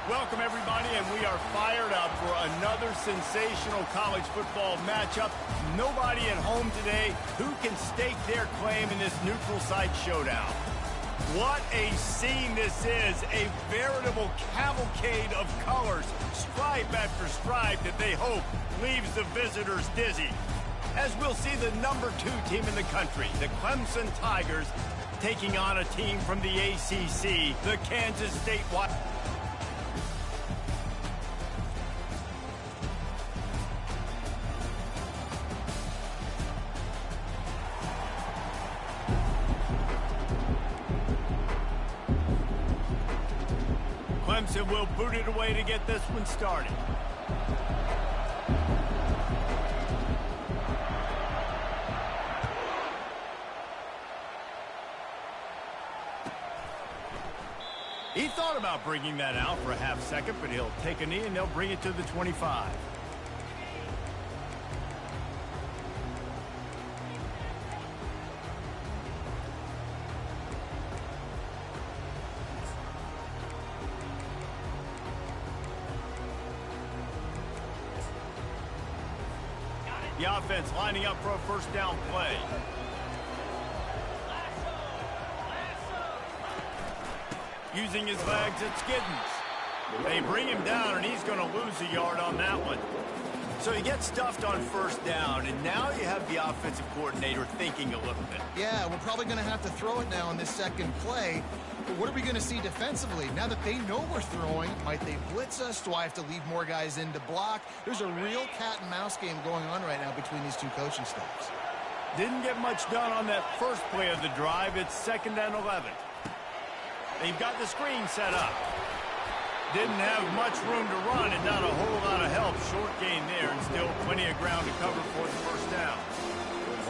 Welcome, everybody, and we are fired up for another sensational college football matchup. Nobody at home today who can stake their claim in this neutral site showdown. What a scene this is, a veritable cavalcade of colors, stripe after stripe that they hope leaves the visitors dizzy. As we'll see the number 2 team in the country, the Clemson Tigers, taking on a team from the ACC, the Kansas State Wildcats. Clemson will boot it away to get this one started. He thought about bringing that out for a half second, but he'll take a knee and they'll bring it to the 25. The offense lining up for a first down play. Using his legs, it's Giddens. They bring him down, and he's going to lose a yard on that one. So he gets stuffed on first down, and now you have the offensive coordinator thinking a little bit. Yeah, we're probably going to have to throw it now on this second play. But what are we going to see defensively? Now that they know we're throwing, might they blitz us? Do I have to leave more guys in to block? There's a real cat-and-mouse game going on right now between these two coaching staffs. Didn't get much done on that first play of the drive. It's 2nd and 11. They've got the screen set up. Didn't have much room to run and not a whole lot of help. Short gain there and still plenty of ground to cover for the first down.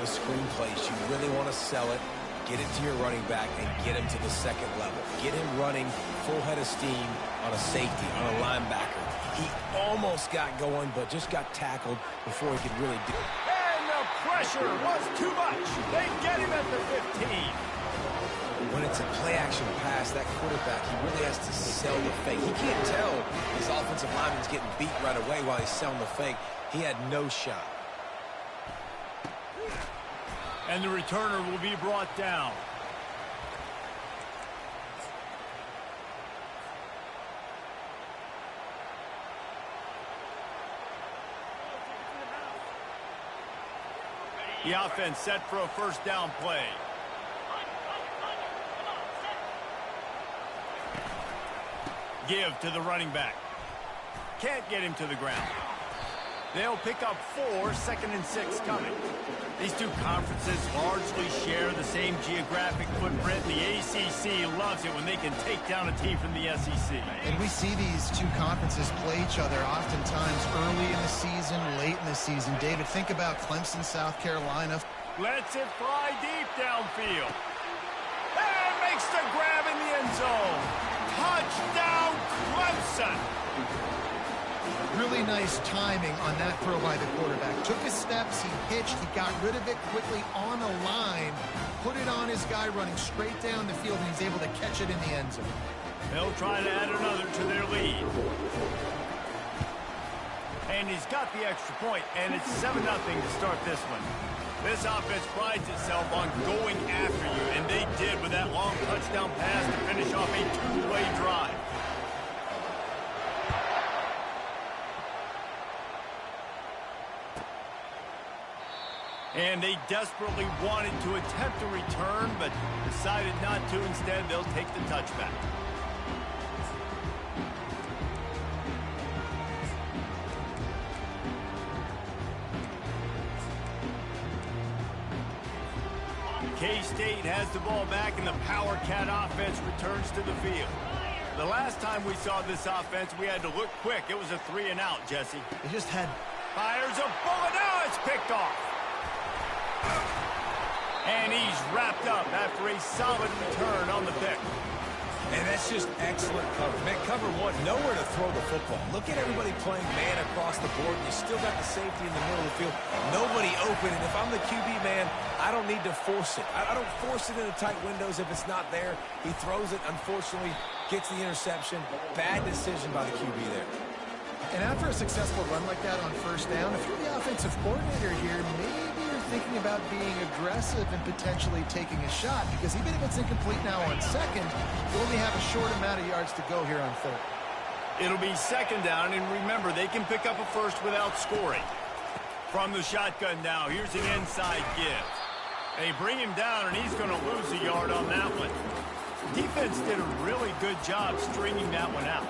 Those screen plays, you really want to sell it, get it to your running back, and get him to the second level. Get him running full head of steam on a safety, on a linebacker. He almost got going, but just got tackled before he could really do it. And the pressure was too much. They get him at the 15. When it's a play-action pass, that quarterback, he really has to sell the fake. He can't tell his offensive lineman's getting beat right away while he's selling the fake. He had no shot. And the returner will be brought down. The offense set for a first down play. Give to the running back. Can't get him to the ground. They'll pick up 4, 2nd and 6 coming. These two conferences largely share the same geographic footprint. The ACC loves it when they can take down a team from the SEC. And we see these two conferences play each other oftentimes early in the season, late in the season. David, think about Clemson, South Carolina. Lets it fly deep downfield. And makes the grab in the end zone. Touchdown, Clemson! Really nice timing on that throw by the quarterback. Took his steps, he hitched, he got rid of it quickly on a line, put it on his guy running straight down the field, and he's able to catch it in the end zone. They'll try to add another to their lead. And he's got the extra point, and it's 7-0 to start this one. This offense prides itself on going after you, and they did with that long touchdown pass to finish off a 2-way drive. And they desperately wanted to attempt a return, but decided not to. Instead, they'll take the touchback. K-State has the ball back, and the Power Cat offense returns to the field. The last time we saw this offense, we had to look quick. It was a 3-and-out, Jesse. They just had... Fires a bullet. Now it's picked off. And he's wrapped up after a solid return on the pick. And that's just excellent cover. Man, cover one, nowhere to throw the football. Look at everybody playing man across the board. You still got the safety in the middle of the field. Nobody open. And if I'm the QB, man, I don't need to force it. I don't force it into tight windows if it's not there. He throws it, unfortunately, gets the interception. Bad decision by the QB there. And after a successful run like that on first down, if you're the offensive coordinator here, maybe you're thinking about being aggressive and potentially taking a shot, because even if it's incomplete now on second, you only have a short amount of yards to go here on third. It'll be second down, and remember, they can pick up a first without scoring. From the shotgun now, here's an inside give. They bring him down, and he's going to lose a yard on that one. Defense did a really good job stringing that one out.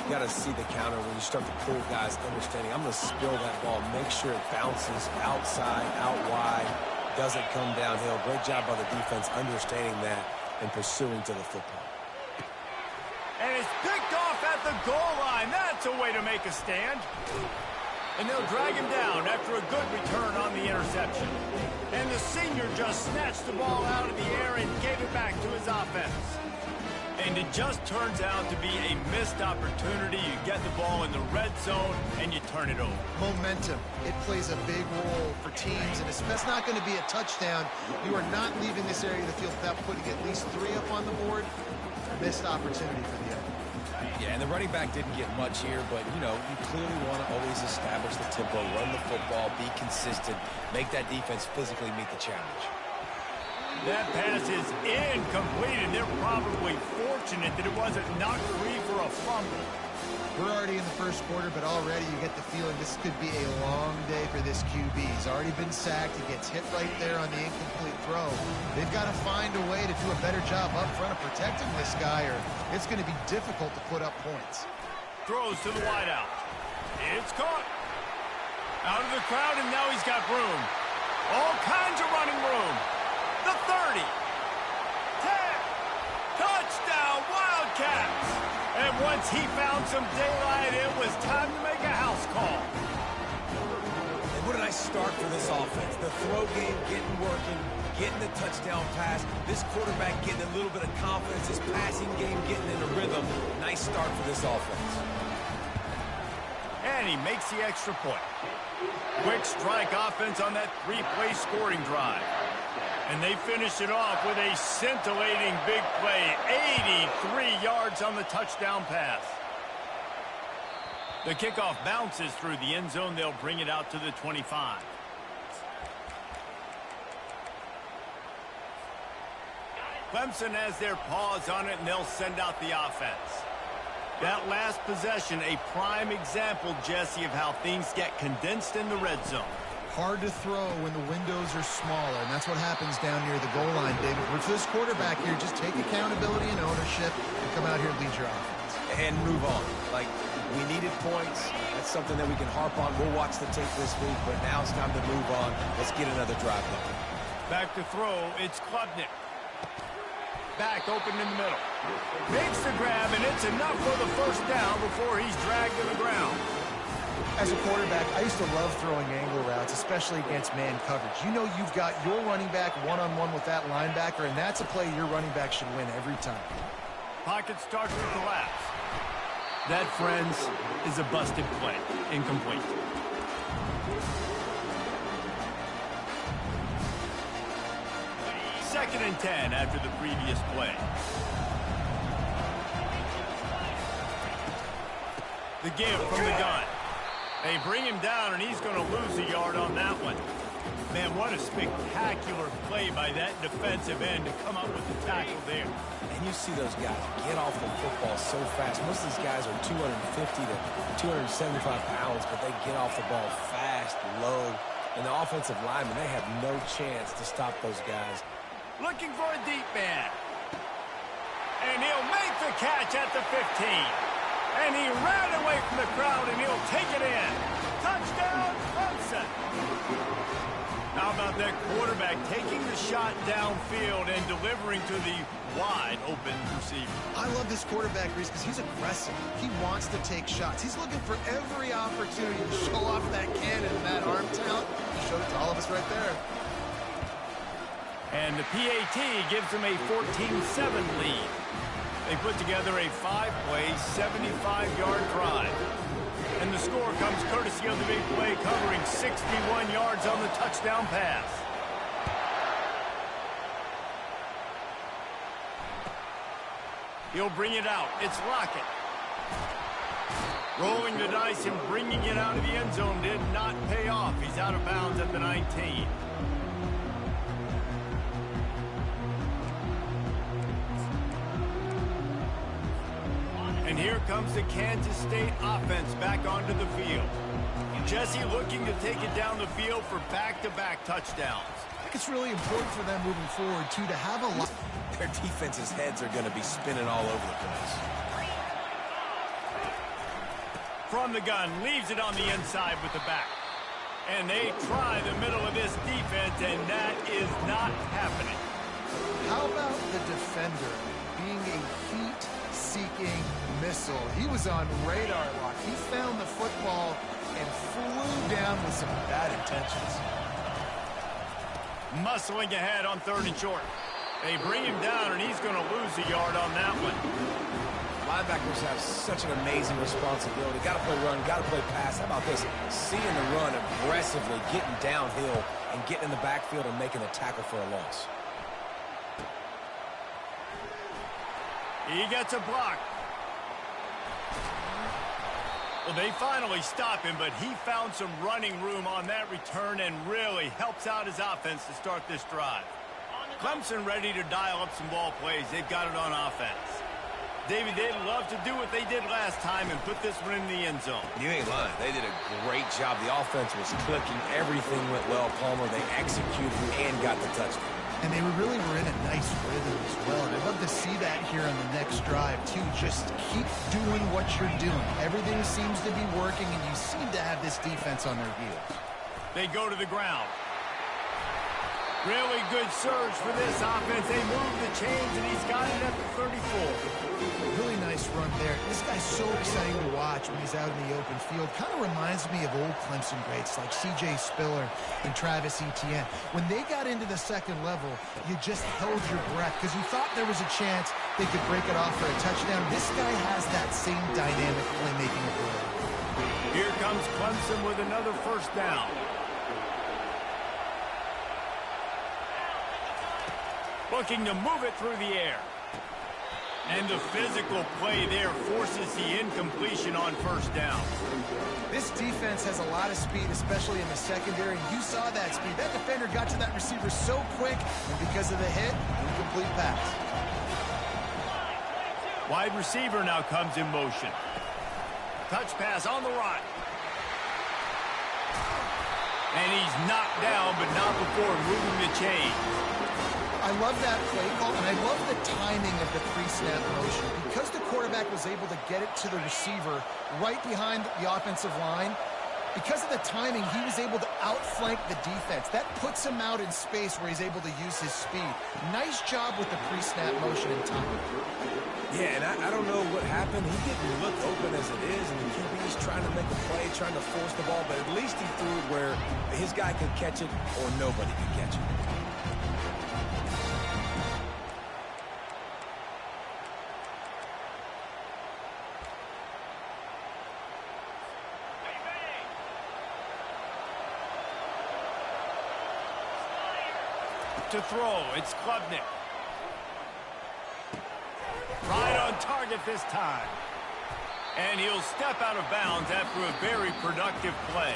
You got to see the counter when you start to pull guys understanding. I'm going to spill that ball, make sure it bounces outside, out wide, doesn't come downhill. Great job by the defense understanding that and pursuing to the football. And it's picked off at the goal line. That's a way to make a stand. And they'll drag him down after a good return on the interception. And the senior just snatched the ball out of the air and gave it back to his offense. And it just turns out to be a missed opportunity. You get the ball in the red zone, and you turn it over. Momentum. It plays a big role for teams, and if that's not going to be a touchdown, you are not leaving this area of the field without putting at least 3 up on the board. Missed opportunity for the other. Yeah, and the running back didn't get much here, but, you know, you clearly want to always establish the tempo, run the football, be consistent, make that defense physically meet the challenge. That pass is incomplete, and they're probably fortunate that it wasn't knocked free for a fumble. We're already in the first quarter, but already you get the feeling this could be a long day for this QB. He's already been sacked. He gets hit right there on the incomplete throw. They've got to find a way to do a better job up front of protecting this guy, or it's going to be difficult to put up points. Throws to the wideout. It's caught. Out of the crowd, and now he's got room. All kinds of running room. The 30. 10. Touchdown, Wildcats. And once he found some daylight, it was time to make a house call. And what a nice start for this offense. The throw game getting working, getting the touchdown pass. This quarterback getting a little bit of confidence. His passing game getting in a rhythm. Nice start for this offense. And he makes the extra point. Quick strike offense on that 3-play scoring drive. And they finish it off with a scintillating big play. 83 yards on the touchdown pass. The kickoff bounces through the end zone. They'll bring it out to the 25. Clemson has their paws on it, and they'll send out the offense. That last possession, a prime example, Jesse, of how things get condensed in the red zone. Hard to throw when the windows are smaller, and that's what happens down near the goal line, David. For this quarterback here, just take accountability and ownership and come out here and lead your offense. And move on. Like, we needed points. That's something that we can harp on. We'll watch the tape this week, but now it's time to move on. Let's get another drive going. Back to throw, it's Klubnik. Back open in the middle. Makes the grab, and it's enough for the first down before he's dragged to the ground. As a quarterback, I used to love throwing angle routes, especially against man coverage. You know you've got your running back one-on-one with that linebacker, and that's a play your running back should win every time. Pocket starts to collapse. That, friends, is a busted play. Incomplete. Second and 10 after the previous play. The give from the gun. They bring him down, and he's going to lose a yard on that one. Man, what a spectacular play by that defensive end to come up with the tackle there. And you see those guys get off the football so fast. Most of these guys are 250 to 275 pounds, but they get off the ball fast, low. And the offensive linemen, they have no chance to stop those guys. Looking for a deep man. And he'll make the catch at the 15. And he ran away from the crowd, and he'll take it in. Touchdown, Clemson. How about that quarterback taking the shot downfield and delivering to the wide-open receiver? I love this quarterback, Reese, because he's aggressive. He wants to take shots. He's looking for every opportunity to show off that cannon and that arm talent. He showed it to all of us right there. And the PAT gives them a 14-7 lead. They put together a 5-play, 75-yard drive. And the score comes courtesy of the big play, covering 61 yards on the touchdown pass. He'll bring it out. It's Lockett. Rolling the dice and bringing it out of the end zone did not pay off. He's out of bounds at the 19. And here comes the Kansas State offense back onto the field. Jesse looking to take it down the field for back-to-back touchdowns. I think it's really important for them moving forward, too, to have a lot. Their defense's heads are going to be spinning all over the place. From the gun, leaves it on the inside with the back. And they try the middle of this defense, and that is not happening. How about the defender being a heat-seeking missile? He was on radar lock. He found the football and flew down with some bad intentions. Muscling ahead on 3rd and short. They bring him down, and he's going to lose a yard on that one. Linebackers have such an amazing responsibility. Got to play run, got to play pass. How about this? Seeing the run aggressively, getting downhill, and getting in the backfield and making a tackle for a loss. He gets a block. Well, they finally stop him, but he found some running room on that return and really helps out his offense to start this drive. Clemson ready to dial up some ball plays. They've got it on offense. David, they'd love to do what they did last time and put this one in the end zone. You ain't lying. They did a great job. The offense was clicking. Everything went well, Palmer. They executed and got the touchdown. And they really were in a nice rhythm as well. And I'd love to see that here on the next drive, too. Just keep doing what you're doing. Everything seems to be working, and you seem to have this defense on their heels. They go to the ground. Really good surge for this offense. They move the chains, and he's got it at the 34. Really nice run there. This guy's so exciting to watch when he's out in the open field. Kind of reminds me of old Clemson greats like C.J. Spiller and Travis Etienne. When they got into the second level, you just held your breath because you thought there was a chance they could break it off for a touchdown. This guy has that same dynamic playmaking ability. Here comes Clemson with another first down. Looking to move it through the air. And the physical play there forces the incompletion on first down. This defense has a lot of speed, especially in the secondary. You saw that speed. That defender got to that receiver so quick, and because of the hit, incomplete pass. Wide receiver now comes in motion. Touch pass on the right. And he's knocked down, but not before moving the chains. I love that play call, and I love the timing of the pre-snap motion. Because the quarterback was able to get it to the receiver right behind the offensive line, because of the timing, he was able to outflank the defense. That puts him out in space where he's able to use his speed. Nice job with the pre-snap motion and timing. Yeah, and I don't know what happened. He didn't look open as it is, and the QB's trying to make a play, trying to force the ball, but at least he threw it where his guy could catch it or nobody could catch it. To throw, it's Klubnik. Right on target this time. And he'll step out of bounds after a very productive play.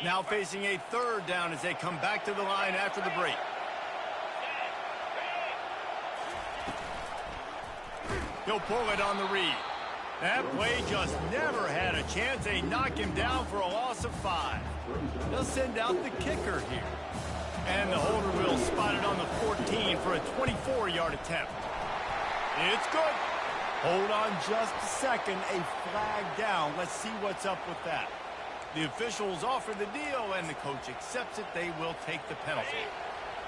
Now facing a third down as they come back to the line after the break. He'll pull it on the read. That play just never had a chance. They knock him down for a loss of 5. They'll send out the kicker here. And the holder will spot it on the 14 for a 24-yard attempt. It's good. Hold on just a second. A flag down. Let's see what's up with that. The officials offer the deal, and the coach accepts it. They will take the penalty.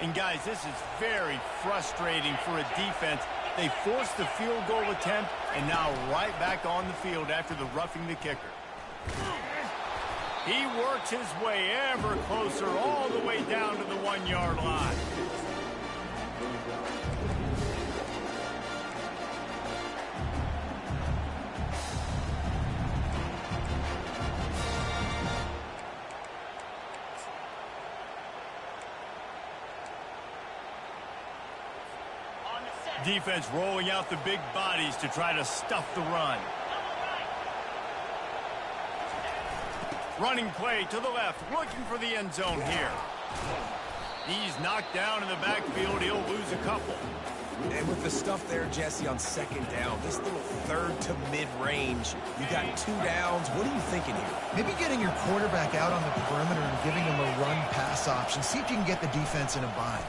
And, guys, this is very frustrating for a defense. They forced the field goal attempt, and now right back on the field after the roughing the kicker. He works his way ever closer all the way down to the 1-yard line. Defense rolling out the big bodies to try to stuff the run. Running play to the left, looking for the end zone here. He's knocked down in the backfield. He'll lose a couple. And with the stuff there, Jesse, on second down, this little third to mid-range, you got 2 downs. What are you thinking here? Maybe getting your quarterback out on the perimeter and giving him a run-pass option. See if you can get the defense in a bind.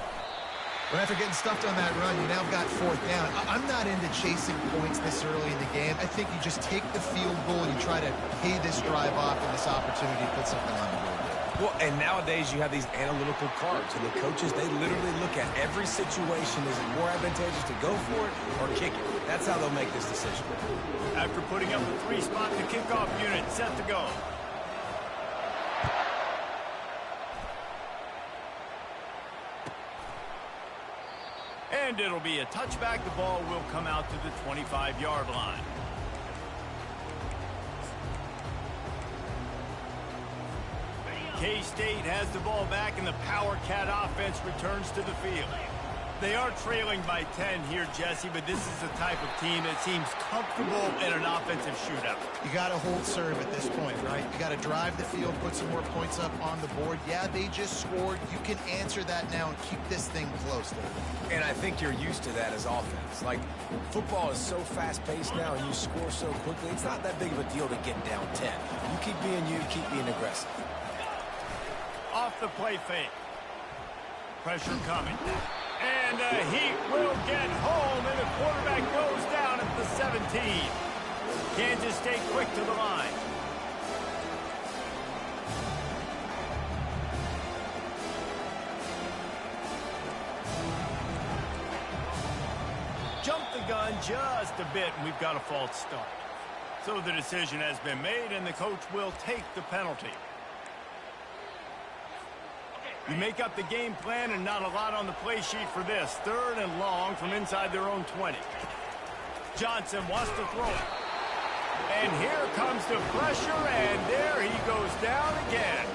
But after getting stuffed on that run, you now got 4th down. I'm not into chasing points this early in the game. I think you just take the field goal and you try to pay this drive off and this opportunity to put something on the board. Well, and nowadays you have these analytical cards, and the coaches, they literally look at every situation. Is it more advantageous to go for it or kick it? That's how they'll make this decision. After putting up a 3-spot, the kickoff unit set to go. And it'll be a touchback. The ball will come out to the 25-yard line. K-State has the ball back, and the Power Cat offense returns to the field. They are trailing by 10 here, Jesse, but this is the type of team that seems comfortable in an offensive shootout. You got to hold serve at this point, right? You got to drive the field, put some more points up on the board. Yeah, they just scored. You can answer that now and keep this thing close, David. And I think you're used to that as offense. Like, football is so fast-paced now, and you score so quickly, it's not that big of a deal to get down 10. You keep being you, keep being aggressive. Off the play fake. Pressure coming. And he will get home, and the quarterback goes down at the 17. Kansas State quick to the line. Jump the gun just a bit, and we've got a false start. So the decision has been made, and the coach will take the penalty. You make up the game plan, and not a lot on the play sheet for this. 3rd and long from inside their own 20. Johnson wants to throw it. And here comes the pressure, and there he goes down again.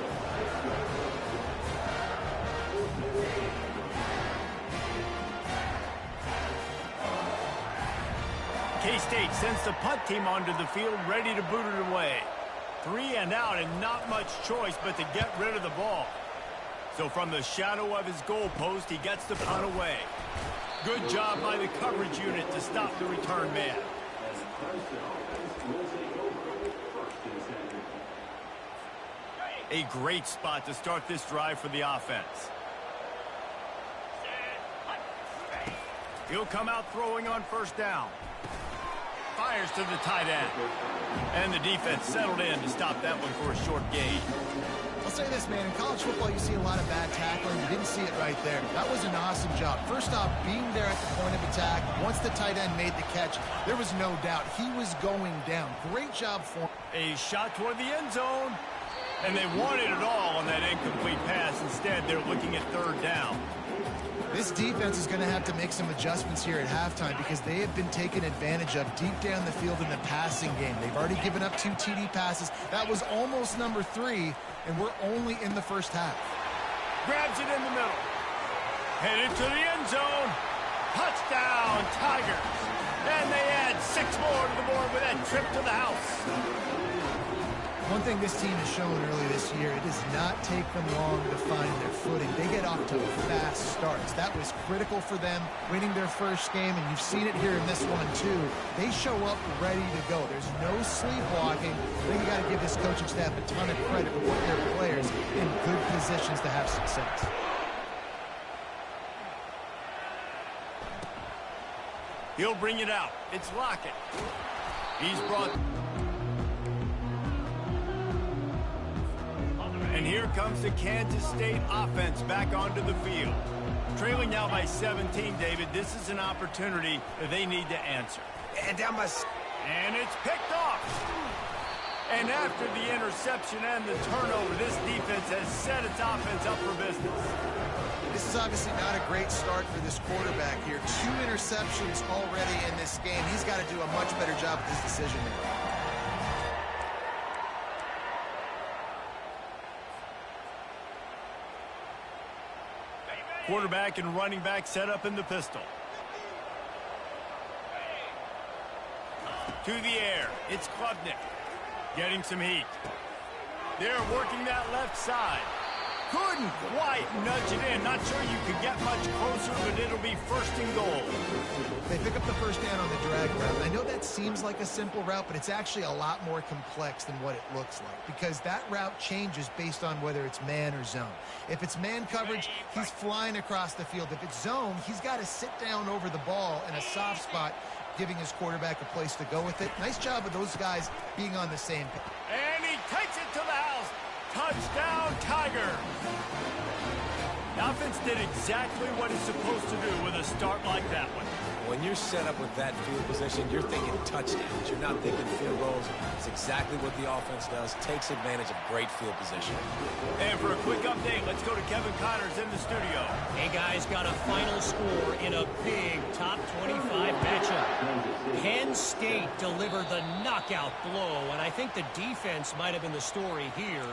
K-State sends the punt team onto the field, ready to boot it away. 3 and out, and not much choice but to get rid of the ball. So from the shadow of his goalpost, he gets the punt away. Good job by the coverage unit to stop the return man. A great spot to start this drive for the offense. He'll come out throwing on 1st down. Fires to the tight end. And the defense settled in to stop that one for a short gain. I'll say this, man. In college football, you see a lot of bad tackling. You didn't see it right there. That was an awesome job. First off, being there at the point of attack. Once the tight end made the catch, there was no doubt he was going down. Great job for him. A shot toward the end zone. And they wanted it all on that incomplete pass. Instead, they're looking at 3rd down. This defense is going to have to make some adjustments here at halftime because they have been taken advantage of deep down the field in the passing game. They've already given up 2 TD passes. That was almost number 3, and we're only in the first half. Grabs it in the middle. Headed to the end zone. Touchdown, Tigers. And they add 6 more to the board with that trip to the house. One thing this team has shown early this year, it does not take them long to find their footing. They get off to fast starts. That was critical for them, winning their first game, and you've seen it here in this one too. They show up ready to go. There's no sleepwalking. I think you got to give this coaching staff a ton of credit for putting their players in good positions to have success. He'll bring it out. It's Lockett. He's brought... And here comes the Kansas State offense back onto the field. Trailing now by 17, David. This is an opportunity that they need to answer. And down by... And it's picked off. And after the interception and the turnover, this defense has set its offense up for business. This is obviously not a great start for this quarterback here. 2 interceptions already in this game. He's got to do a much better job with his decision making. Quarterback and running back set up in the pistol. To the air. It's Klubnik. Getting some heat. They're working that left side. Couldn't quite nudge it in. Not sure you could get much closer, but it'll be first and goal. They pick up the first down on the drag route. I know that seems like a simple route, but it's actually a lot more complex than what it looks like because that route changes based on whether it's man or zone. If it's man coverage, he's flying across the field. If it's zone, he's got to sit down over the ball in a soft spot, giving his quarterback a place to go with it. Nice job of those guys being on the same page. And he takes it to the house. Touchdown, Tiger. The offense did exactly what it's supposed to do with a start like that one. When you're set up with that field position, you're thinking touchdowns. You're not thinking field goals. It's exactly what the offense does. Takes advantage of great field position. And for a quick update, let's go to Kevin Connors in the studio. Hey, guys, got a final score in a big top 25 matchup. Penn State delivered the knockout blow, and I think the defense might have been the story here.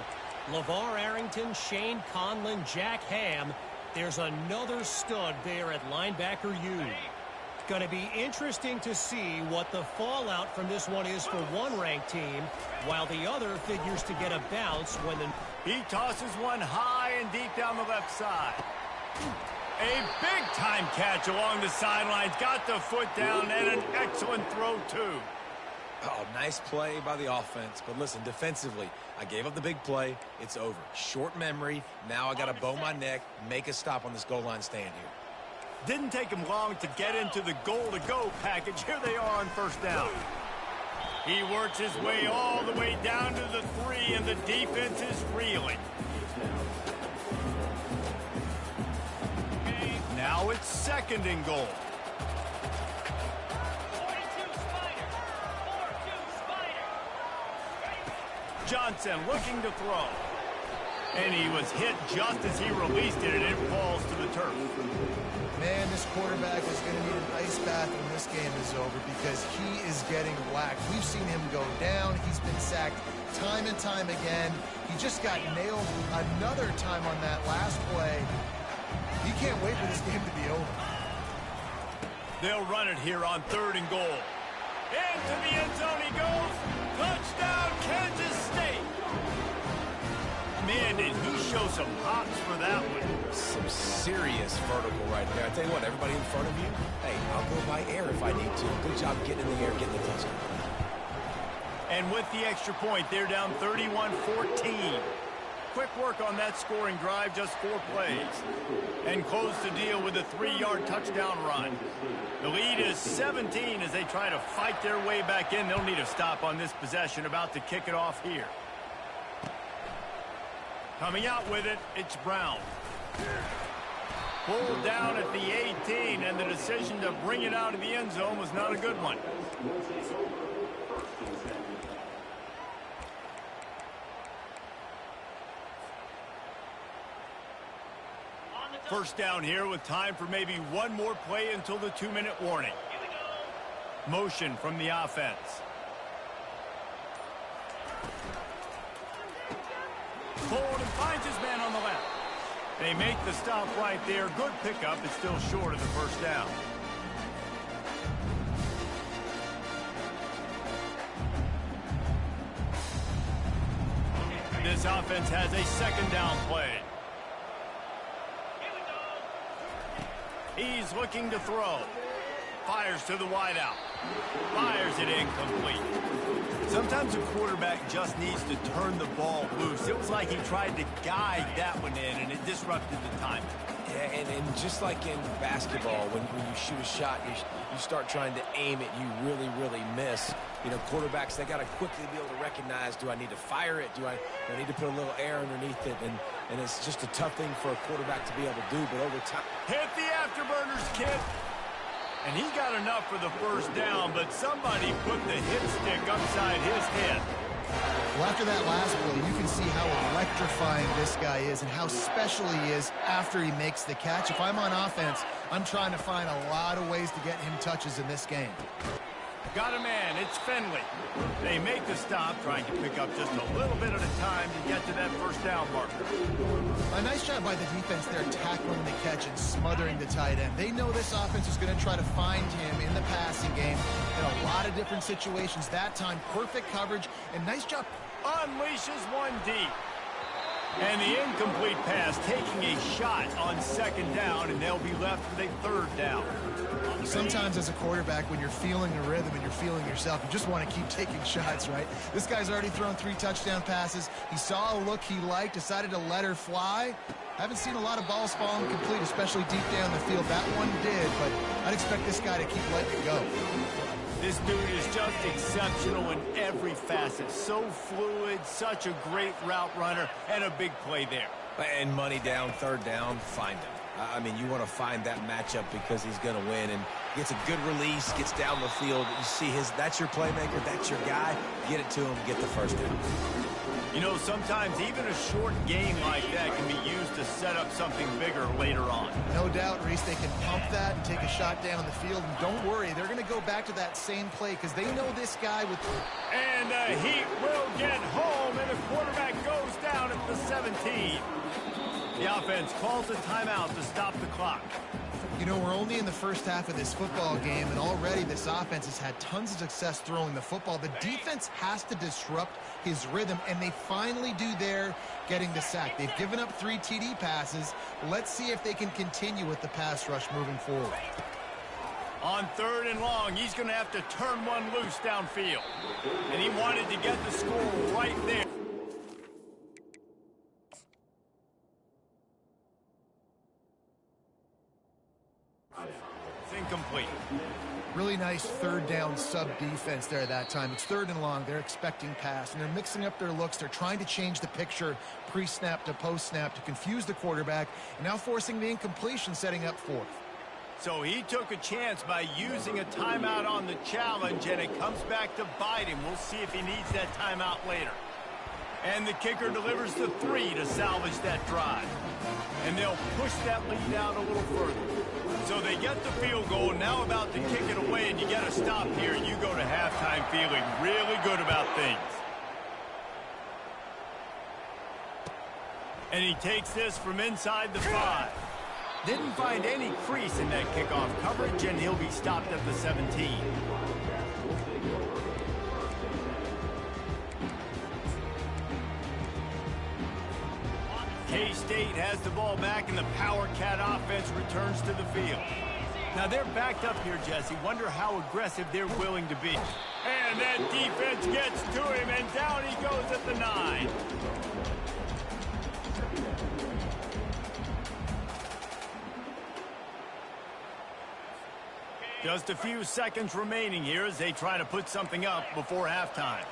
LeVar Arrington, Shane Conlon, Jack Ham. There's another stud there at linebacker U. Going to be interesting to see what the fallout from this one is for one ranked team, while the other figures to get a bounce when the... He tosses one high and deep down the left side. A big-time catch along the sidelines. Got the foot down and an excellent throw, too. Oh, nice play by the offense. But listen, defensively, I gave up the big play. It's over. Short memory. Now I got to bow my neck, make a stop on this goal line stand here. Didn't take him long to get into the goal-to-go package. Here they are on first down. He works his way all the way down to the 3, and the defense is reeling. Now it's second and goal. Johnson looking to throw. And he was hit just as he released it, and it falls to the turf. Man, this quarterback is going to need an ice bath when this game is over because he is getting whacked. We've seen him go down. He's been sacked time and time again. He just got nailed another time on that last play. He can't wait for this game to be over. They'll run it here on third and goal. Into the end zone he goes. Touchdown, Kansas State. Man, did he show some hops for that one. Some serious vertical right there. I tell you what, everybody in front of you, hey, I'll go by air if I need to. Good job getting in the air, getting the touchdown. And with the extra point, they're down 31-14. Quick work on that scoring drive, just 4 plays. And close the deal with a 3-yard touchdown run. The lead is 17 as they try to fight their way back in. They'll need a stop on this possession, about to kick it off here. Coming out with it, it's Brown. Pulled down at the 18, and the decision to bring it out of the end zone was not a good one. First down here with time for maybe one more play until the 2-minute warning. Motion from the offense. Pulled and finds his man on the left. They make the stop right there. Good pickup. It's still short of the first down. This offense has a second down play. He's looking to throw. Fires to the wideout. Fires it incomplete. Sometimes a quarterback just needs to turn the ball loose. It was like he tried to guide that one in, and it disrupted the timing. Yeah, and just like in basketball, when you shoot a shot, you start trying to aim it, you really miss. You know, quarterbacks, they got to quickly be able to recognize, do I need to fire it? Do I need to put a little air underneath it? And it's just a tough thing for a quarterback to be able to do, but over time... Hit the afterburners, kid. And he got enough for the first down, but somebody put the hit stick upside his head. Well, after that last play, you can see how electrifying this guy is and how special he is after he makes the catch. If I'm on offense, I'm trying to find a lot of ways to get him touches in this game. Got a man. It's Finley. They make the stop, trying to pick up just a little bit at a time to get to that first down marker. A nice job by the defense there, tackling the catch and smothering the tight end. They know this offense is going to try to find him in the passing game in a lot of different situations. That time, perfect coverage, and nice job. Unleashes one deep. And the incomplete pass taking a shot on second down, and they'll be left with a third down. Sometimes as a quarterback, when you're feeling the rhythm and you're feeling yourself, you just want to keep taking shots, right? This guy's already thrown 3 touchdown passes. He saw a look he liked, decided to let her fly. Haven't seen a lot of balls fall incomplete, especially deep down the field. That one did, but I'd expect this guy to keep letting it go. This dude is just exceptional in every facet. So fluid, such a great route runner, and a big play there. And money down, third down, find him. I mean, you want to find that matchup because he's going to win, and gets a good release, gets down the field. You see that's your playmaker, that's your guy. Get it to him, get the first down. You know, sometimes even a short game like that can be used to set up something bigger later on. No doubt, Reese, they can pump that and take a shot down the field. And don't worry, they're going to go back to that same play because they know this guy with... And the Heat will get home, and the quarterback goes down at the 17. The offense calls a timeout to stop the clock. You know, we're only in the first half of this football game, and already this offense has had tons of success throwing the football. The defense has to disrupt his rhythm, and they finally do there, getting the sack. They've given up 3 TD passes. Let's see if they can continue with the pass rush moving forward. On 3rd and long, he's going to have to turn one loose downfield. And he wanted to get the score right there. It's incomplete. Really nice third down sub defense there that time. It's 3rd and long. They're expecting pass, and they're mixing up their looks. They're trying to change the picture pre-snap to post-snap to confuse the quarterback, and now forcing the incompletion, setting up 4th. So he took a chance by using a timeout on the challenge, and it comes back to bite him. We'll see if he needs that timeout later. And the kicker delivers the 3 to salvage that drive. And they'll push that lead out a little further. So they get the field goal, now about to kick it away, and you get a stop here, and you go to halftime feeling really good about things. And he takes this from inside the 5. Didn't find any crease in that kickoff coverage, and he'll be stopped at the 17. K-State has the ball back, and the Power Cat offense returns to the field. Now they're backed up here, Jesse. Wonder how aggressive they're willing to be. And that defense gets to him, and down he goes at the 9. Just a few seconds remaining here as they try to put something up before halftime.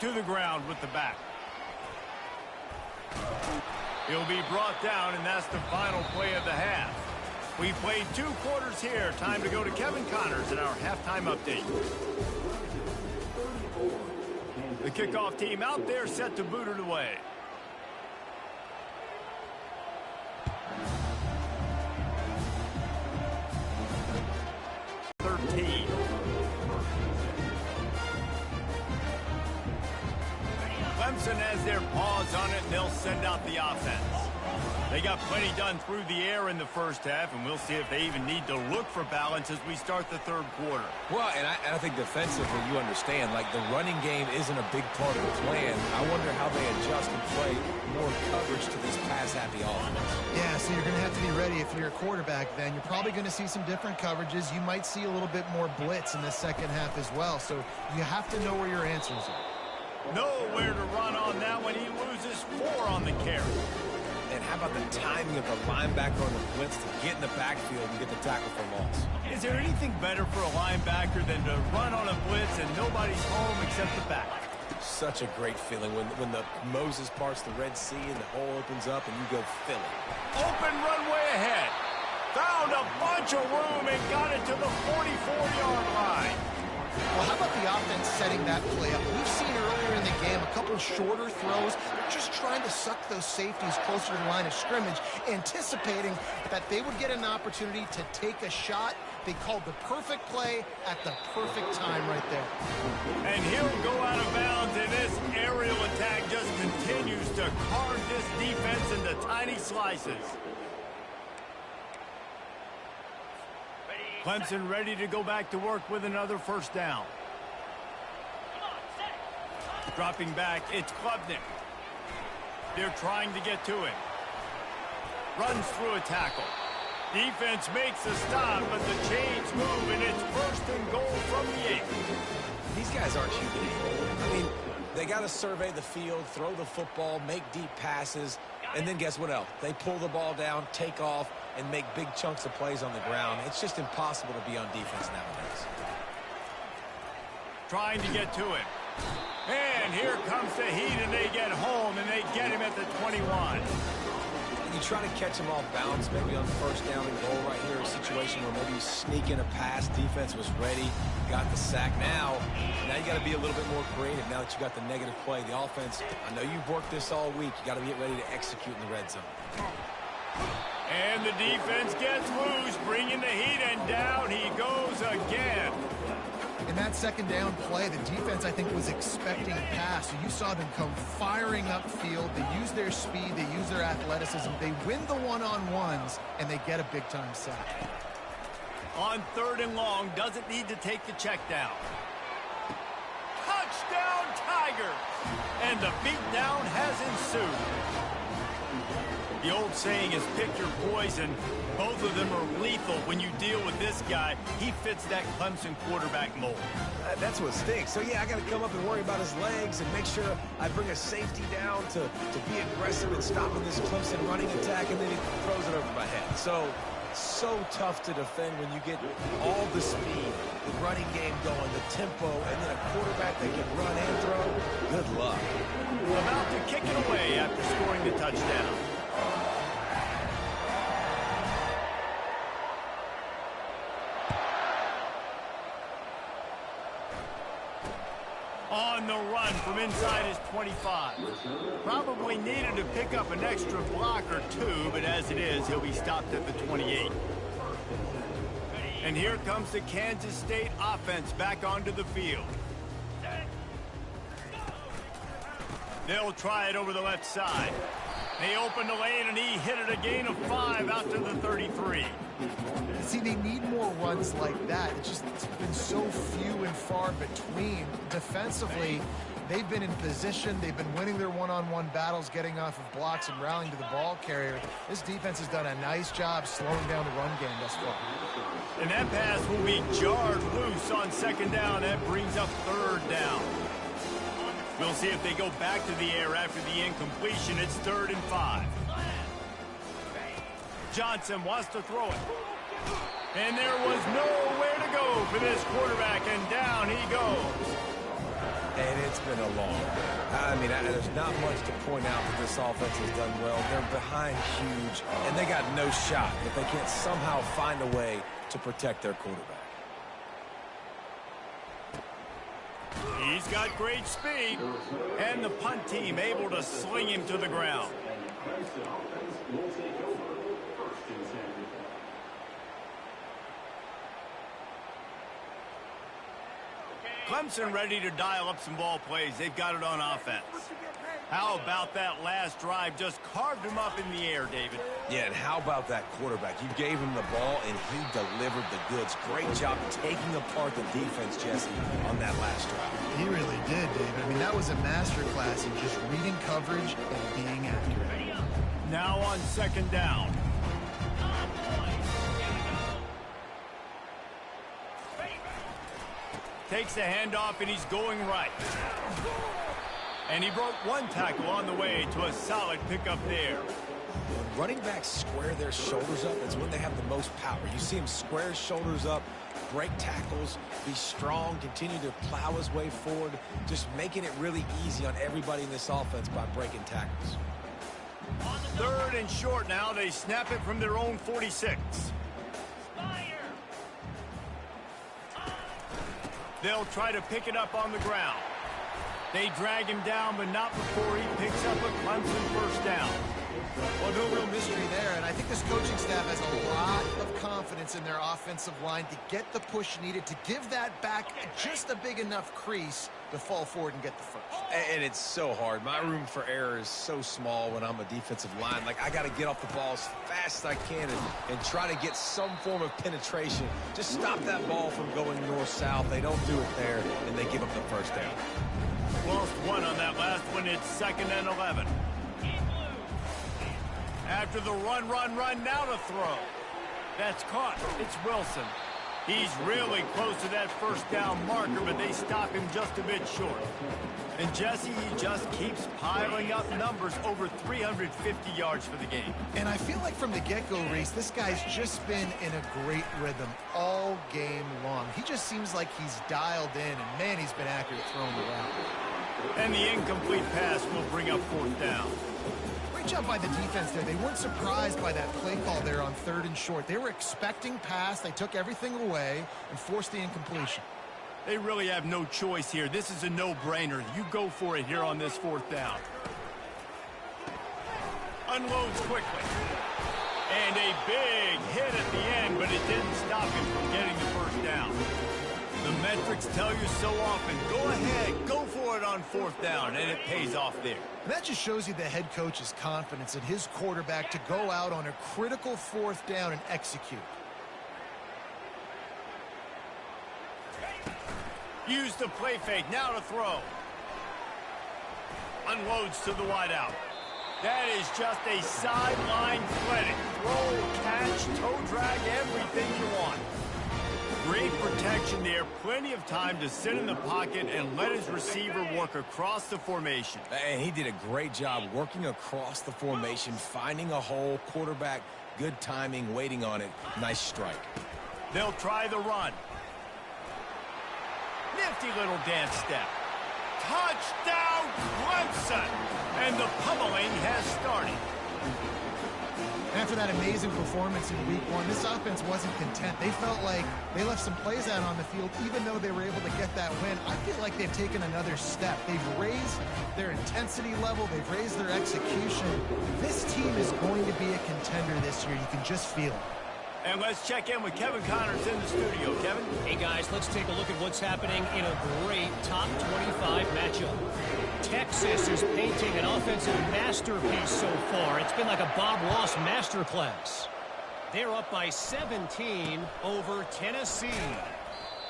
To the ground with the back. He'll be brought down, and that's the final play of the half. We played 2 quarters here. Time to go to Kevin Connors in our halftime update. The kickoff team out there set to boot it away. Clemson has their paws on it, and they'll send out the offense. They got plenty done through the air in the first half, and we'll see if they even need to look for balance as we start the 3rd quarter. Well, and I think defensively, you understand, like the running game isn't a big part of the plan. I wonder how they adjust and play more coverage to this pass-happy offense. Yeah, so you're going to have to be ready if you're a quarterback then. You're probably going to see some different coverages. You might see a little bit more blitz in the second half as well, so you have to know where your answers are. Nowhere to run on that one. He loses 4 on the carry. And how about the timing of the linebacker on the blitz to get in the backfield and get the tackle for loss? Is there anything better for a linebacker than to run on a blitz and nobody's home except the back? Such a great feeling when the Moses parts the Red Sea and the hole opens up and you go fill it. Open runway ahead. Found a bunch of room and got it to the 44-yard line. Well, how about the offense setting that play up? We've seen earlier in the game a couple shorter throws. They're just trying to suck those safeties closer to the line of scrimmage, anticipating that they would get an opportunity to take a shot. They called the perfect play at the perfect time right there. And he'll go out of bounds, and this aerial attack just continues to carve this defense into tiny slices. Clemson ready to go back to work with another first down. Dropping back, it's Klubnik. They're trying to get to him. Runs through a tackle. Defense makes a stop, but the chains move, and it's 1st and goal from the 8. These guys aren't human. I mean, they got to survey the field, throw the football, make deep passes, and then guess what else? They pull the ball down, take off, and make big chunks of plays on the ground. It's just impossible to be on defense nowadays. Trying to get to him. And here comes the heat, and they get home, and they get him at the 21. You try to catch him off balance, maybe on 1st down and goal right here, a situation where maybe you sneak in a pass, defense was ready, got the sack. Now you got to be a little bit more creative now that you got the negative play. The offense, I know you've worked this all week. You got to get ready to execute in the red zone. And the defense gets loose, bringing the heat, and down he goes again. In that 2nd down play, the defense, I think, was expecting a pass. So you saw them come firing upfield. They use their speed. They use their athleticism. They win the one-on-ones, and they get a big-time sack. On 3rd and long, doesn't need to take the check down. Touchdown, Tigers! And the beatdown has ensued. The old saying is pick your poison. Both of them are lethal when you deal with this guy. He fits that Clemson quarterback mold. That's what stinks. So, yeah, I got to come up and worry about his legs and make sure I bring a safety down to be aggressive and stopping this Clemson running attack, and then he throws it over my head. So tough to defend when you get all the speed, the running game going, the tempo, and then a quarterback that can run and throw. Good luck. About to kick it away after scoring the touchdown. On the run from inside his 25. Probably needed to pick up an extra block or two, but as it is, he'll be stopped at the 28. And here comes the Kansas State offense back onto the field. They'll try it over the left side. They open the lane, and he hit it a gain of 5 out to the 33. See, they need more runs like that. It's been so few and far between. Defensively, they've been in position. They've been winning their one-on-one battles, getting off of blocks and rallying to the ball carrier. This defense has done a nice job slowing down the run game thus far. And that pass will be jarred loose on 2nd down. That brings up 3rd down. We'll see if they go back to the air after the incompletion. It's 3rd and 5. Johnson wants to throw it. And there was nowhere to go for this quarterback, and down he goes. And it's been a long day. I mean, there's not much to point out that this offense has done well. They're behind huge, and they got no shot if they can't somehow find a way to protect their quarterback. He's got great speed, and the punt team able to sling him to the ground. Clemson ready to dial up some ball plays. They've got it on offense. How about that last drive? Just carved him up in the air, David. Yeah, and how about that quarterback? You gave him the ball, and he delivered the goods. Great job taking apart the defense, Jesse, on that last drive. He really did, David. I mean, that was a masterclass in just reading coverage and being accurate. Now on 2nd down. Takes the handoff, and he's going right. And he broke one tackle on the way to a solid pickup there. When running backs square their shoulders up, that's when they have the most power. You see him square his shoulders up, break tackles, be strong, continue to plow his way forward, just making it really easy on everybody in this offense by breaking tackles. 3rd and short now. They snap it from their own 46. They'll try to pick it up on the ground. They drag him down, but not before he picks up a Clemson first down. Well, no real mystery there, and I think this coaching staff has a lot of confidence in their offensive line to get the push needed to give that back just a big enough crease to fall forward and get the first. And it's so hard. My room for error is so small when I'm a defensive line. Like, I got to get off the ball as fast as I can and try to get some form of penetration. Just stop that ball from going north-south. They don't do it there, and they give up the first down. Lost one on that last one. It's 2nd and 11. After the run, now to throw. That's caught. It's Wilson. He's really close to that first down marker, but they stop him just a bit short. And Jesse, he just keeps piling up numbers, over 350 yards for the game. And I feel like from the get-go, Reese, this guy's just been in a great rhythm all game long. He just seems like he's dialed in, and man, he's been accurate throwing the route. And the incomplete pass will bring up 4th down. Great job by the defense there. They weren't surprised by that play call there on 3rd and short. They were expecting pass. They took everything away and forced the incompletion. They really have no choice here. This is a no-brainer. You go for it here on this 4th down. Unloads quickly. And a big hit at the end, but it didn't stop him from getting the first down. The metrics tell you so often, go ahead, go for it on 4th down, and it pays off there. And that just shows you the head coach's confidence in his quarterback to go out on a critical 4th down and execute. Use the play fake, now to throw. Unloads to the wideout. That is just a sideline clinic. Throw, catch, toe drag, everything you want. Great protection there. Plenty of time to sit in the pocket and let his receiver work across the formation. And he did a great job working across the formation, finding a hole, quarterback, good timing, waiting on it. Nice strike. They'll try the run. Nifty little dance step. Touchdown, Clemson! And the pummeling has started. After that amazing performance in week 1, this offense wasn't content. They felt like they left some plays out on the field, even though they were able to get that win. I feel like they've taken another step. They've raised their intensity level. They've raised their execution. This team is going to be a contender this year. You can just feel it. And let's check in with Kevin Connors in the studio. Kevin? Hey, guys, let's take a look at what's happening in a great top 25 matchup. Texas is painting an offensive masterpiece so far. It's been like a Bob Ross masterclass. They're up by 17 over Tennessee.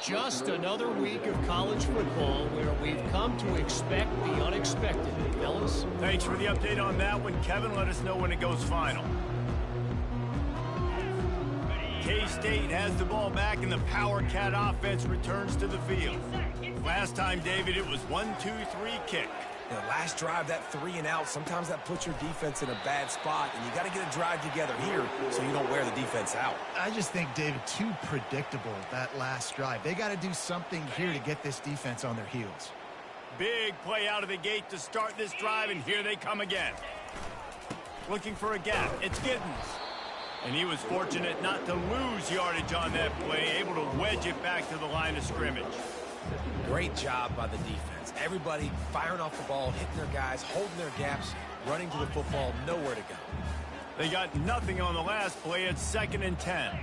Just another week of college football where we've come to expect the unexpected. Fellas? Thanks for the update on that one, Kevin. Let us know when it goes final. K-State has the ball back, and the Power Cat offense returns to the field. Last time, David, it was 1-2-3 kick. You know, last drive, that 3 and out, sometimes that puts your defense in a bad spot, and you got to get a drive together here so you don't wear the defense out. I just think, David, too predictable, that last drive. They got to do something here to get this defense on their heels. Big play out of the gate to start this drive, and here they come again. Looking for a gap. It's Giddens. And he was fortunate not to lose yardage on that play, able to wedge it back to the line of scrimmage. Great job by the defense. Everybody firing off the ball, hitting their guys, holding their gaps, running to the football, nowhere to go. They got nothing on the last play. It's 2nd and 10.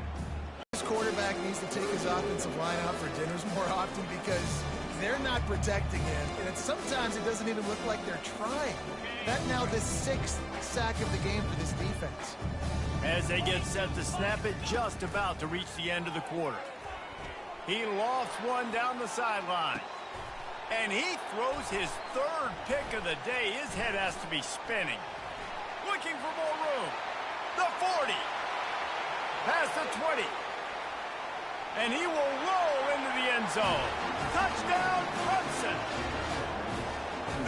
This quarterback needs to take his offensive line out for dinners more often because they're not protecting him. And sometimes it doesn't even look like they're trying. That's now the 6th sack of the game for this defense. As they get set to snap it, just about to reach the end of the quarter. He lofts one down the sideline. And he throws his 3rd pick of the day. His head has to be spinning. Looking for more room. The 40. Past the 20. And he will roll into the end zone. Touchdown, Clemson.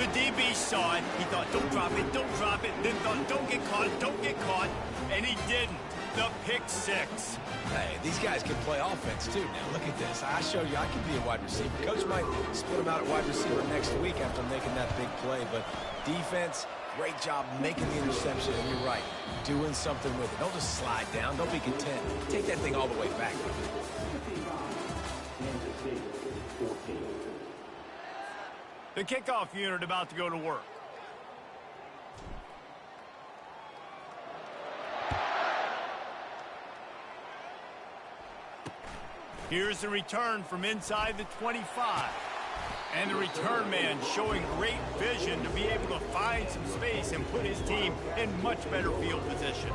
The DB saw it. He thought, don't drop it, don't drop it. Then thought, don't get caught, don't get caught. And he didn't. The pick 6. Hey, these guys can play offense, too. Now, look at this. I showed you I can be a wide receiver. Coach might split him out at wide receiver next week after making that big play. But defense, great job making the interception. And you're right, doing something with it. Don't just slide down. Don't be content. Take that thing all the way back. The kickoff unit about to go to work. Here's the return from inside the 25. And the return man showing great vision to be able to find some space and put his team in much better field position.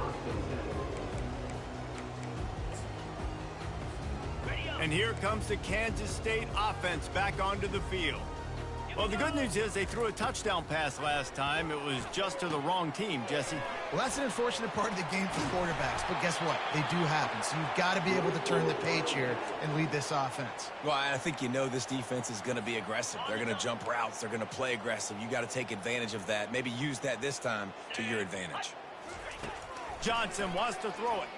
And here comes the Kansas State offense back onto the field. Well, the good news is they threw a touchdown pass last time. It was just to the wrong team, Jesse. Well, that's an unfortunate part of the game for quarterbacks, but guess what? They do happen, so you've got to be able to turn the page here and lead this offense. Well, I think you know this defense is going to be aggressive. They're going to jump routes. They're going to play aggressive. You got to take advantage of that. Maybe use that this time to your advantage. Johnson wants to throw it.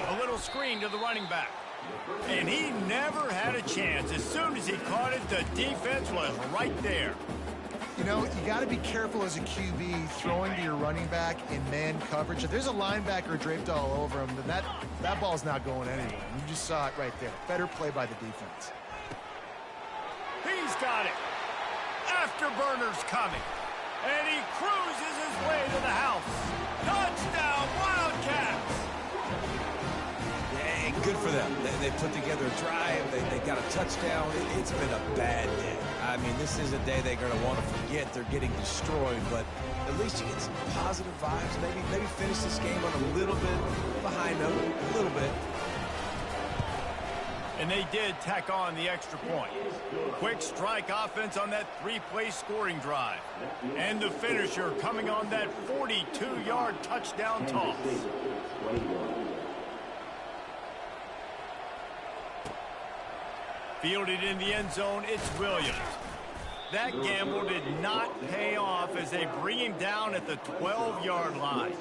A little screen to the running back. And he never had a chance. As soon as he caught it, the defense was right there. You know, you got to be careful as a QB throwing to your running back in man coverage. If there's a linebacker draped all over him, then that ball's not going anywhere. You just saw it right there. Better play by the defense. He's got it. Afterburner's coming. And he cruises his way to the house. Touchdown, Wildcats! Good for them. They put together a drive. They got a touchdown. It's been a bad day. I mean, this is a day they're going to want to forget. They're getting destroyed, but at least you get some positive vibes. Maybe finish this game on a little bit of a high note, a little bit. And they did tack on the extra point. Quick strike offense on that three-play scoring drive. And the finisher coming on that 42-yard touchdown toss. Fielded in the end zone, it's Williams. That gamble did not pay off as they bring him down at the 12-yard line.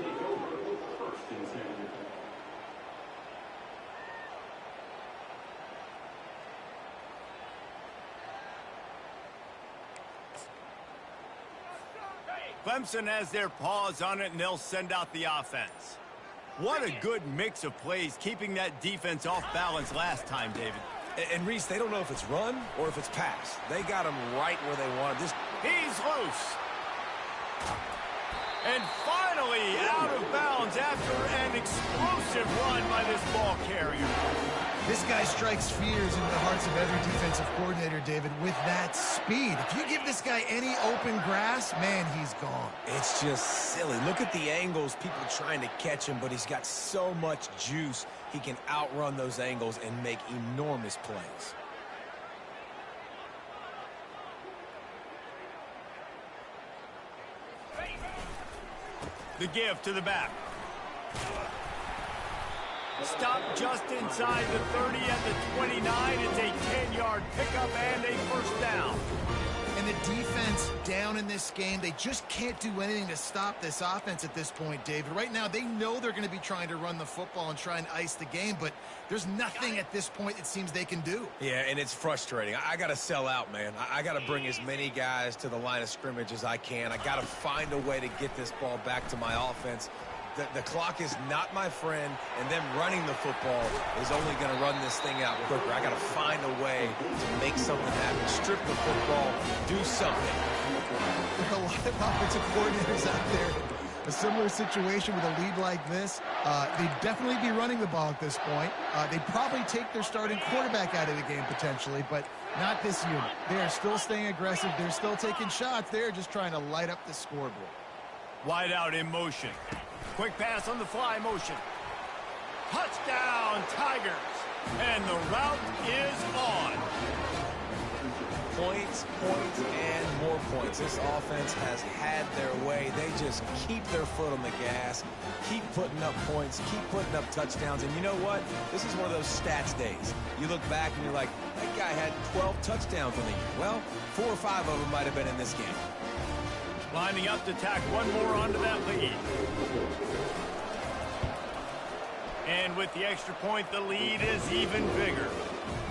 Clemson has their paws on it, and they'll send out the offense. What a good mix of plays, keeping that defense off balance last time, David. And Reese, they don't know if it's run or if it's pass. They got him right where they wanted. He's loose. And finally out of bounds after an explosive run by this ball carrier. This guy strikes fears into the hearts of every defensive coordinator, David, with that speed. If you give this guy any open grass, man, he's gone. It's just silly. Look at the angles, people trying to catch him, but he's got so much juice. He can outrun those angles and make enormous plays. The give to the back. Stop just inside the 30 at the 29. It's a 10-yard pickup and a first down. And the defense down in this game, they just can't do anything to stop this offense at this point, David. Right now, they know they're going to be trying to run the football and try and ice the game, but there's nothing at this point it seems they can do. Yeah, and it's frustrating. I got to sell out, man. I got to bring as many guys to the line of scrimmage as I can. I got to find a way to get this ball back to my offense. The clock is not my friend, and them running the football is only going to run this thing out quicker. I got to find a way to make something happen. Strip the football, do something. There are a lot of offensive coordinators out there. A similar situation with a lead like this, they'd definitely be running the ball at this point. They'd probably take their starting quarterback out of the game potentially, but not this unit. They are still staying aggressive. They're still taking shots. They're just trying to light up the scoreboard. Wide out in motion. Quick pass on the fly motion. Touchdown, Tigers. And the route is on. Points, and more points. This offense has had their way. They just keep their foot on the gas, keep putting up points, keep putting up touchdowns. And you know what? This is one of those stats days. You look back and you're like, that guy had 12 touchdowns on the year. Well, 4 or 5 of them might have been in this game. Lining up to tack one more onto that lead. And with the extra point, the lead is even bigger.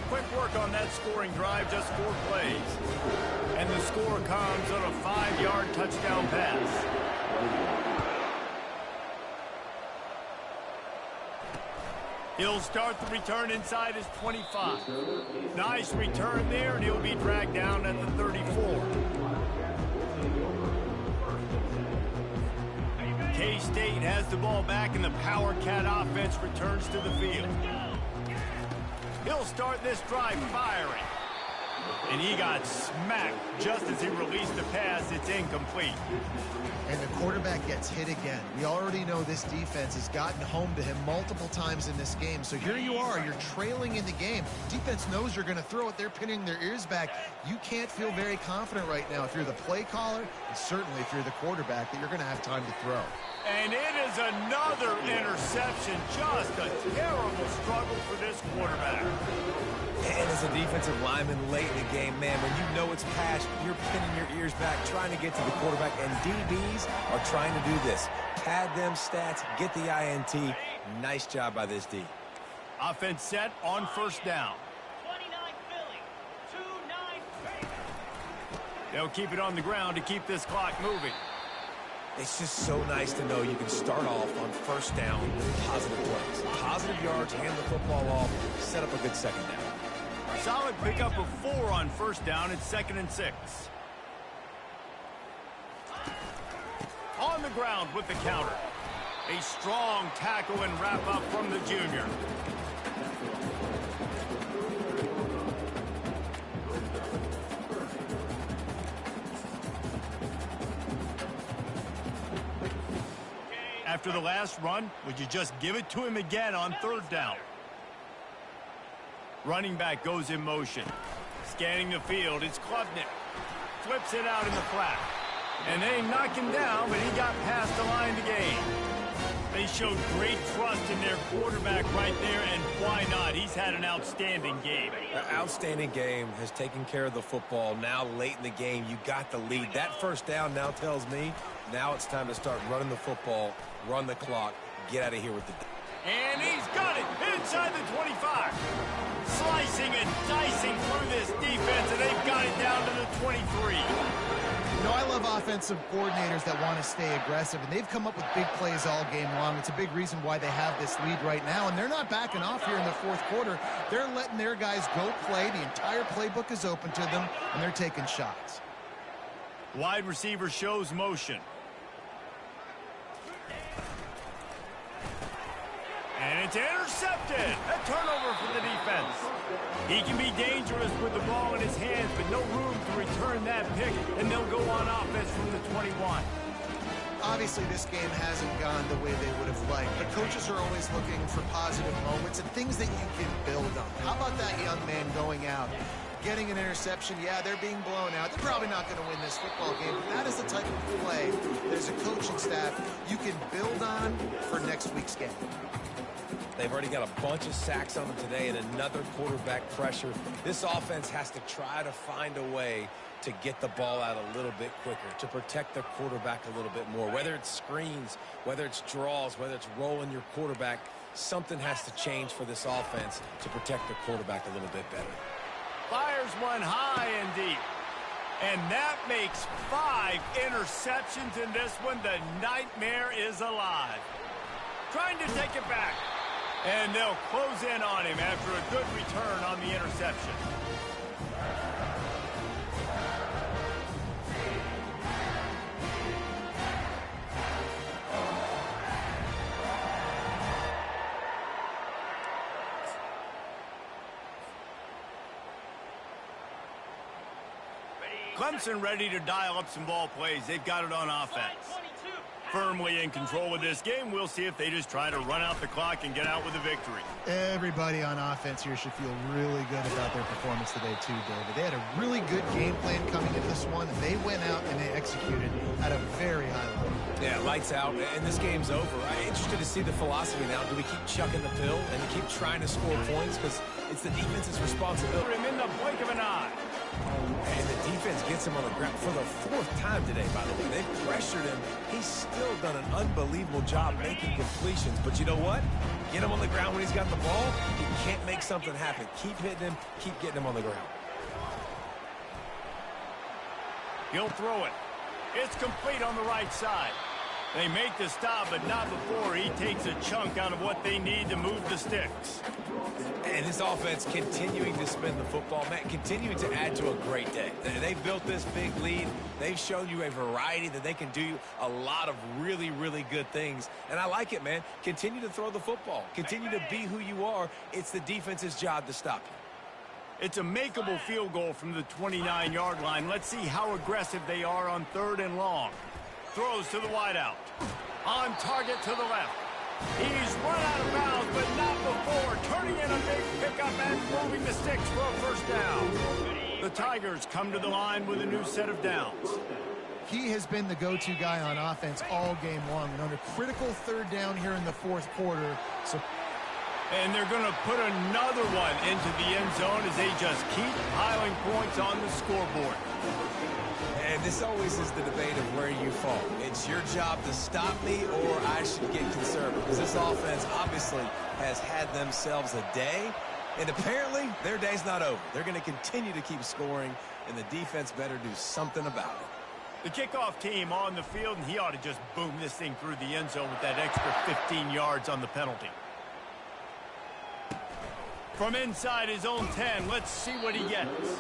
Quick work on that scoring drive, just 4 plays. And the score comes on a 5-yard touchdown pass. He'll start the return inside his 25. Nice return there, and he'll be dragged down at the 34. K-State has the ball back, and the Power Cat offense returns to the field. He'll start this drive firing. And he got smacked just as he released the pass. It's incomplete. And the quarterback gets hit again. We already know this defense has gotten home to him multiple times in this game. So here you are, you're trailing in the game. Defense knows you're going to throw it. They're pinning their ears back. You can't feel very confident right now if you're the play caller, and certainly if you're the quarterback, that you're going to have time to throw. And it is another interception. Just a terrible struggle for this quarterback. And as a defensive lineman late in the game, man, when you know it's pass, you're pinning your ears back, trying to get to the quarterback, and DBs are trying to do this. Pad them stats, get the INT. Nice job by this D. Offense set on first down. 29 Philly, 2-9. They'll keep it on the ground to keep this clock moving. It's just so nice to know you can start off on first down with positive plays. Positive yards, hand the football off, set up a good second down. Solid pickup of 4 on first down. It's 2nd and 6. On the ground with the counter. A strong tackle and wrap up from the junior. After the last run, would you just give it to him again on 3rd down? Running back goes in motion. Scanning the field, it's Klubnik. Flips it out in the flat. And they knock him down, but he got past the line to gain. They showed great trust in their quarterback right there, and why not? He's had an outstanding game. Outstanding game, has taken care of the football. Now late in the game, you got the lead. That first down now tells me now it's time to start running the football, run the clock, get out of here with the... And he's got it inside the 25. Slicing and dicing through this defense, and they've got it down to the 23. You know, I love offensive coordinators that want to stay aggressive, and they've come up with big plays all game long. It's a big reason why they have this lead right now, and they're not backing off here in the 4th quarter. They're letting their guys go play. The entire playbook is open to them, and they're taking shots. Wide receiver shows motion. And it's intercepted. A turnover for the defense. He can be dangerous with the ball in his hands, but no room to return that pick, and they'll go on offense from the 21. Obviously, this game hasn't gone the way they would have liked, but coaches are always looking for positive moments and things that you can build on. How about that young man going out, getting an interception? Yeah, they're being blown out. They're probably not going to win this football game, but that is the type of play there's a coaching staff you can build on for next week's game. They've already got a bunch of sacks on them today and another quarterback pressure. This offense has to try to find a way to get the ball out a little bit quicker, to protect the quarterback a little bit more. Whether it's screens, whether it's draws, whether it's rolling your quarterback, something has to change for this offense to protect the quarterback a little bit better. Fires one high and deep. And that makes 5 interceptions in this one. The nightmare is alive. Trying to take it back. And they'll close in on him after a good return on the interception. Clemson ready to dial up some ball plays. They've got it on offense. Firmly in control of this game. We'll see if they just try to run out the clock and get out with a victory. Everybody on offense here should feel really good about their performance today too, David. They had a really good game plan coming into this one, and they went out and they executed at a very high level. Yeah, lights out, and this game's over. I'm interested to see the philosophy now. Do we keep chucking the pill and keep trying to score points? Because it's the defense's responsibility. Him in the blink of an eye. And the defense gets him on the ground for the 4th time today, by the way. They've pressured him. He's still done an unbelievable job making completions. But you know what? Get him on the ground when he's got the ball. He can't make something happen. Keep hitting him. Keep getting him on the ground. He'll throw it. It's complete on the right side. They make the stop, but not before he takes a chunk out of what they need to move the sticks. And this offense continuing to spin the football, man, continuing to add to a great day. They've built this big lead. They've shown you a variety that they can do a lot of really, really good things. And I like it, man. Continue to throw the football. Continue to be who you are. It's the defense's job to stop you. It's a makeable field goal from the 29-yard line. Let's see how aggressive they are on 3rd and long. Throws to the wideout. On target to the left. He's run out of bounds, but not before. Turning in a big pickup and moving the sticks for a first down. The Tigers come to the line with a new set of downs. He has been the go-to guy on offense all game long. And on a critical 3rd down here in the 4th quarter. And they're going to put another one into the end zone as they just keep piling points on the scoreboard. And this always is the debate of where you fall. It's your job to stop me or I should get conservative. Because this offense obviously has had themselves a day. And apparently their day's not over. They're going to continue to keep scoring. And the defense better do something about it. The kickoff team on the field, and he ought to just boom this thing through the end zone with that extra 15 yards on the penalty. From inside his own 10, let's see what he gets.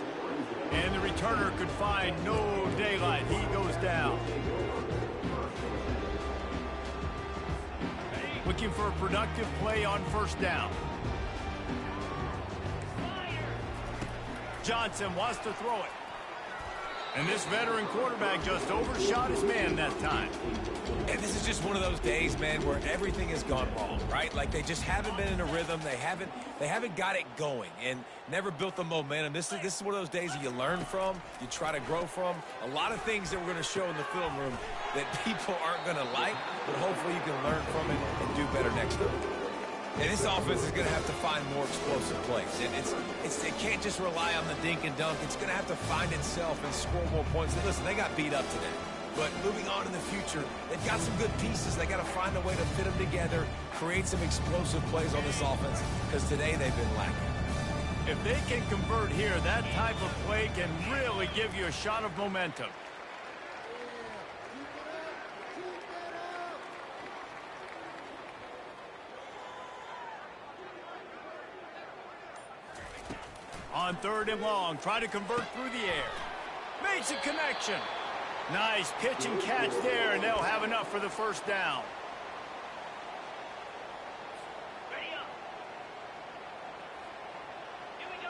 And the returner could find no daylight. He goes down. Looking for a productive play on 1st down. Johnson wants to throw it. And this veteran quarterback just overshot his man that time. And this is just one of those days, man, where everything has gone wrong, right? Like they just haven't been in a rhythm. They haven't got it going and never built the momentum. This is one of those days that you learn from, you try to grow from. A lot of things that we're going to show in the film room that people aren't going to like, but hopefully you can learn from it and do better next time. And this offense is going to have to find more explosive plays. And it can't just rely on the dink and dunk. It's going to have to find itself and score more points. And listen, they got beat up today. But moving on in the future, they've got some good pieces. They got to find a way to fit them together, create some explosive plays on this offense, because today they've been lacking. If they can convert here, that type of play can really give you a shot of momentum. On 3rd and long, try to convert through the air. Makes a connection. Nice pitch and catch there, and they'll have enough for the first down. Ready up. Here we go.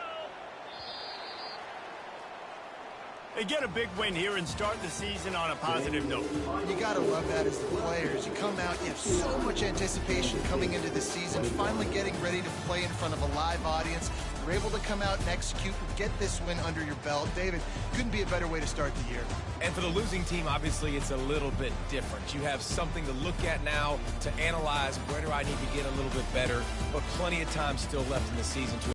They get a big win here and start the season on a positive note. You got to love that as the players. You come out, you have so much anticipation coming into the season, finally getting ready to play in front of a live audience. You're able to come out and execute and get this win under your belt. David, couldn't be a better way to start the year. And for the losing team, obviously, it's a little bit different. You have something to look at now to analyze where do I need to get a little bit better, but plenty of time still left in the season to